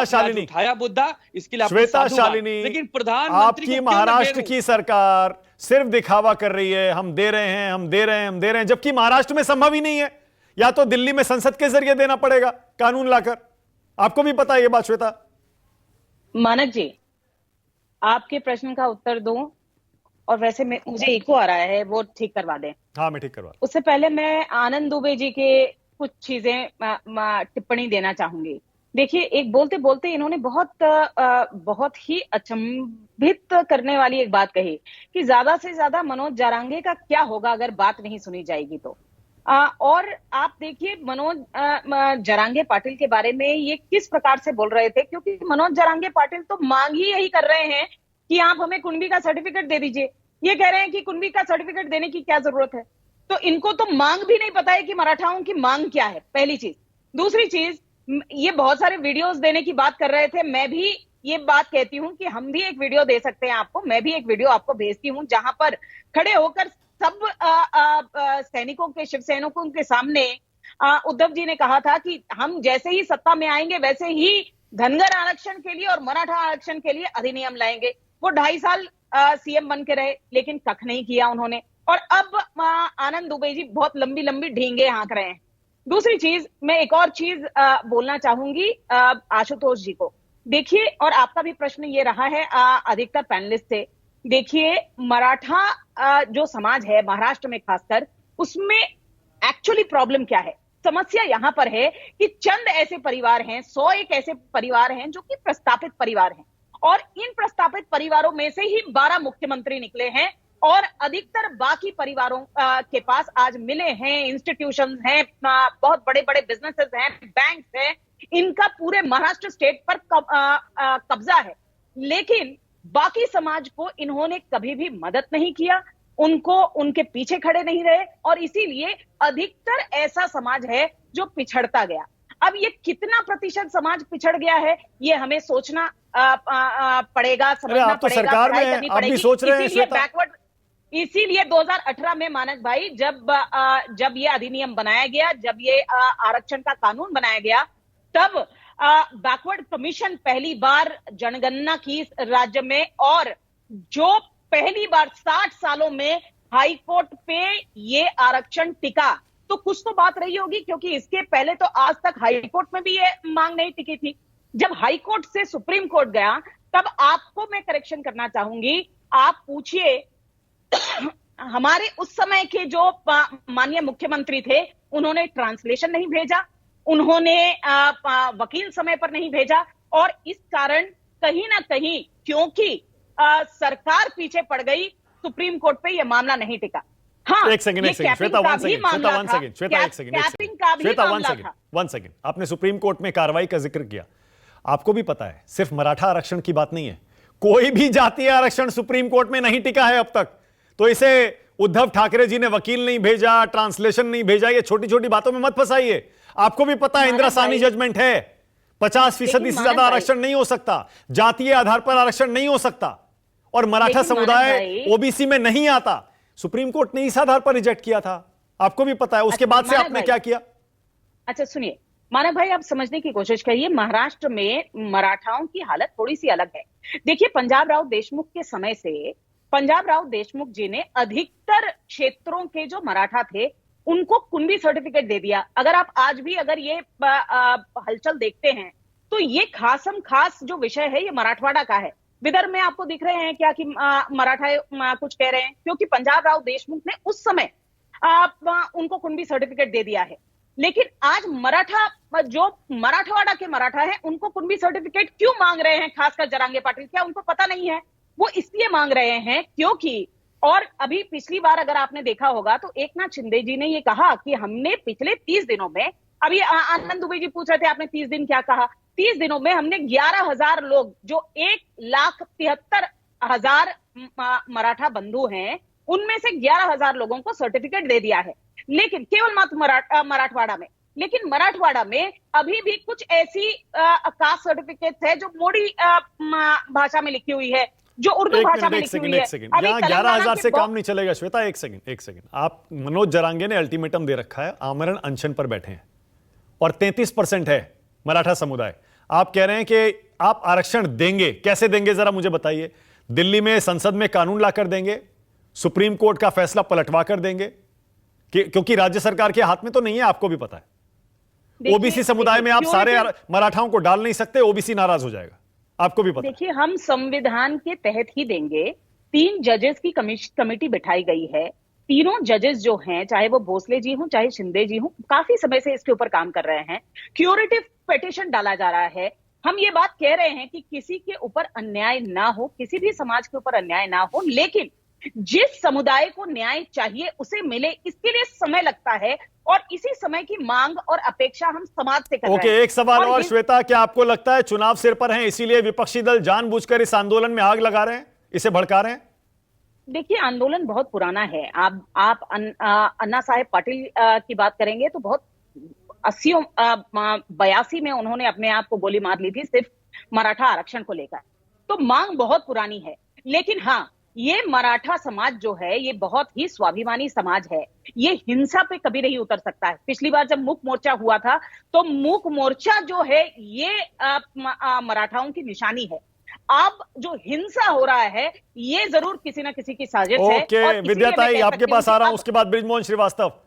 शालिनी उठाया मुद्दा, इसके लिए श्वेता शालिनी, लेकिन प्रधानमंत्री आपकी महाराष्ट्र की सरकार सिर्फ दिखावा कर रही है, हम दे रहे हैं, हम दे रहे हैं, हम दे रहे हैं, जबकि महाराष्ट्र में संभव ही नहीं है। या तो दिल्ली में संसद के जरिए देना पड़ेगा कानून लाकर। आपको भी पता है ये बात श्वेता। मानक जी, आपके प्रश्न का उत्तर दूं, और वैसे मुझे इको आ रहा है, वो ठीक करवा दें। हाँ, मैं ठीक करवा। उससे पहले मैं आनंद दुबे जी के कुछ चीजें टिप्पणी देना चाहूंगी। देखिए, एक बोलते बोलते इन्होंने बहुत ही अचंभित करने वाली एक बात कही कि ज्यादा से ज्यादा मनोज जारांगे का क्या होगा अगर बात नहीं सुनी जाएगी तो। और आप देखिए मनोज जारांगे पाटिल के बारे में ये किस प्रकार से बोल रहे थे, क्योंकि मनोज जारांगे पाटिल तो मांग ही यही कर रहे हैं कि आप हमें कुणबी का सर्टिफिकेट दे दीजिए। ये कह रहे हैं कि कुणबी का सर्टिफिकेट देने की क्या जरूरत है। तो इनको तो मांग भी नहीं पता है कि मराठाओं की मांग क्या है, पहली चीज। दूसरी चीज, ये बहुत सारे वीडियोस देने की बात कर रहे थे। मैं भी ये बात कहती हूं कि हम भी एक वीडियो दे सकते हैं आपको। मैं भी एक वीडियो आपको भेजती हूं जहां पर खड़े होकर सब सैनिकों के, शिव सैनिकों के सामने उद्धव जी ने कहा था कि हम जैसे ही सत्ता में आएंगे वैसे ही धनगर आरक्षण के लिए और मराठा आरक्षण के लिए अधिनियम लाएंगे। वो 2.5 साल सीएम बन के रहे, लेकिन कख नहीं किया उन्होंने। और अब आनंद दुबे जी बहुत लंबी लंबी ढींगे हाँक रहे हैं। दूसरी चीज, मैं एक और चीज बोलना चाहूंगी आशुतोष जी को। देखिए, और आपका भी प्रश्न ये रहा है अधिकतर पैनलिस्ट से। देखिए, मराठा जो समाज है महाराष्ट्र में खासकर, उसमें एक्चुअली प्रॉब्लम क्या है? समस्या यहां पर है कि चंद ऐसे परिवार हैं, 101 ऐसे परिवार हैं जो कि प्रस्तापित परिवार हैं, और इन प्रस्तापित परिवारों में से ही 12 मुख्यमंत्री निकले हैं, और अधिकतर बाकी परिवारों के पास आज मिले हैं, इंस्टीट्यूशंस हैं, बहुत बड़े बड़े बिजनेसेस हैं, बैंक्स हैं, इनका पूरे महाराष्ट्र स्टेट पर कब्जा है। लेकिन बाकी समाज को इन्होंने कभी भी मदद नहीं किया, उनको उनके पीछे खड़े नहीं रहे, और इसीलिए अधिकतर ऐसा समाज है जो पिछड़ता गया। अब ये कितना प्रतिशत समाज पिछड़ गया है, ये हमें सोचना पड़ेगा, समझना आप तो पड़ेगा, सरकार में हैं, आप भी सोच रहे हैं श्वेता। इसीलिए 2018 में मानक भाई जब ये अधिनियम बनाया गया, जब ये आरक्षण का कानून बनाया गया, तब बैकवर्ड कमीशन पहली बार जनगणना की राज्य में, और जो पहली बार 60 सालों में हाई कोर्ट पे ये आरक्षण टिका, तो कुछ तो बात रही होगी, क्योंकि इसके पहले तो आज तक हाई कोर्ट में भी ये मांग नहीं टिकी थी। जब हाई कोर्ट से सुप्रीम कोर्ट गया, तब आपको मैं करेक्शन करना चाहूंगी, आप पूछिए हमारे उस समय के जो माननीय मुख्यमंत्री थे, उन्होंने ट्रांसलेशन नहीं भेजा, उन्होंने वकील समय पर नहीं भेजा, और इस कारण कहीं ना कहीं क्योंकि सरकार पीछे पड़ गई, सुप्रीम कोर्ट पे यह मामला नहीं टिका। हाँ, एक सेकंड श्वेता, वन सेकंड। आपने सुप्रीम कोर्ट में कार्रवाई का जिक्र किया। आपको भी पता है सिर्फ मराठा आरक्षण की बात नहीं है, कोई भी जातीय आरक्षण सुप्रीम कोर्ट में नहीं टिका है अब तक। तो इसे उद्धव ठाकरे जी ने वकील नहीं भेजा, ट्रांसलेशन नहीं भेजा, ये छोटी छोटी बातों में मत फंसाइए। आपको भी पता है इंदिरा साहनी जजमेंट है, 50% से ज्यादा आरक्षण नहीं हो सकता, जातीय आधार पर आरक्षण नहीं हो सकता, और मराठा समुदाय ओबीसी में नहीं आता। सुप्रीम कोर्ट ने इस आधार पर रिजेक्ट किया था, आपको भी पता है। उसके बाद से आपने क्या किया? अच्छा सुनिए मानव भाई, आप समझने की कोशिश करिए, महाराष्ट्र में मराठाओं की हालत थोड़ी सी अलग है। देखिए, पंजाब राव देशमुख के समय से पंजाब राव देशमुख जी ने अधिकतर क्षेत्रों के जो मराठा थे उनको कुणबी सर्टिफिकेट दे दिया। अगर आप आज भी अगर ये हलचल देखते हैं, तो ये खासम खास जो विषय है ये मराठवाड़ा का है। विदर्भ में आपको दिख रहे हैं क्या कि मराठा कुछ कह रहे हैं, क्योंकि पंजाब राव देशमुख ने उस समय उनको कुणबी सर्टिफिकेट दे दिया है। लेकिन आज मराठा जो मराठवाड़ा के मराठा है, उनको कुणबी सर्टिफिकेट क्यों मांग रहे हैं, खासकर जारांगे पाटिल? क्या उनको पता नहीं है? वो इसलिए मांग रहे हैं क्योंकि, और अभी पिछली बार अगर आपने देखा होगा तो एकनाथ शिंदे जी ने ये कहा कि हमने पिछले 30 दिनों में, अभी आनंद दुबे जी पूछ रहे थे आपने 30 दिन क्या कहा, 30 दिनों में हमने 11,000 लोग, जो 1,73,000 मराठा बंधु हैं, उनमें से 11,000 लोगों को सर्टिफिकेट दे दिया है। लेकिन केवल मात्र मराठवाड़ा में, लेकिन मराठवाड़ा में अभी भी कुछ ऐसी कास्ट सर्टिफिकेट है जो मोड़ी भाषा में लिखी हुई है, जो उर्दू भाषा में लिखी हुई है। 11,000 से काम नहीं चलेगा श्वेता, एक सेकंड। आप, मनोज जारांगे ने अल्टीमेटम दे रखा है, आमरण अनशन पर बैठे हैं, और 33% है मराठा समुदाय। आप कह रहे हैं कि आप आरक्षण देंगे, कैसे देंगे जरा मुझे बताइए। दिल्ली में संसद में कानून लाकर देंगे, सुप्रीम कोर्ट का फैसला पलटवा कर देंगे, क्योंकि राज्य सरकार के हाथ में तो नहीं है, आपको भी पता है। ओबीसी समुदाय में आप सारे मराठाओं को डाल नहीं सकते, ओबीसी नाराज हो जाएगा, आपको भी पता है। देखिए, हम संविधान के तहत ही देंगे। 3 जजेस की कमेटी बिठाई गई है। तीनों जजेस जो हैं, चाहे वो भोसले जी हों चाहे शिंदे जी हों, काफी समय से इसके ऊपर काम कर रहे हैं। क्यूरेटिव पिटीशन डाला जा रहा है। हम ये बात कह रहे हैं कि किसी के ऊपर अन्याय ना हो, किसी भी समाज के ऊपर अन्याय ना हो, लेकिन जिस समुदाय को न्याय चाहिए उसे मिले, इसके लिए समय लगता है और इसी समय की मांग और अपेक्षा हम समाज से कर रहे हैं। ओके, एक सवाल और श्वेता, क्या आपको लगता है चुनाव सिर पर हैं इसीलिए विपक्षी दल जानबूझकर इस आंदोलन में आग लगा रहे हैं, इसे भड़का रहे हैं? देखिए, आंदोलन बहुत पुराना है। आप अन्ना साहेब पाटिल की बात करेंगे तो बहुत 82 में उन्होंने अपने आप को गोली मार ली थी सिर्फ मराठा आरक्षण को लेकर। तो मांग बहुत पुरानी है, लेकिन हाँ, ये मराठा समाज जो है ये बहुत ही स्वाभिमानी समाज है। ये हिंसा पे कभी नहीं उतर सकता है। पिछली बार जब मूक मोर्चा हुआ था तो मूक मोर्चा जो है ये मराठाओं की निशानी है। अब जो हिंसा हो रहा है ये जरूर किसी ना किसी की साजिश है। ओके, विद्याताई आपके पास आ रहा हूं, उसके बाद बृजमोहन श्रीवास्तव।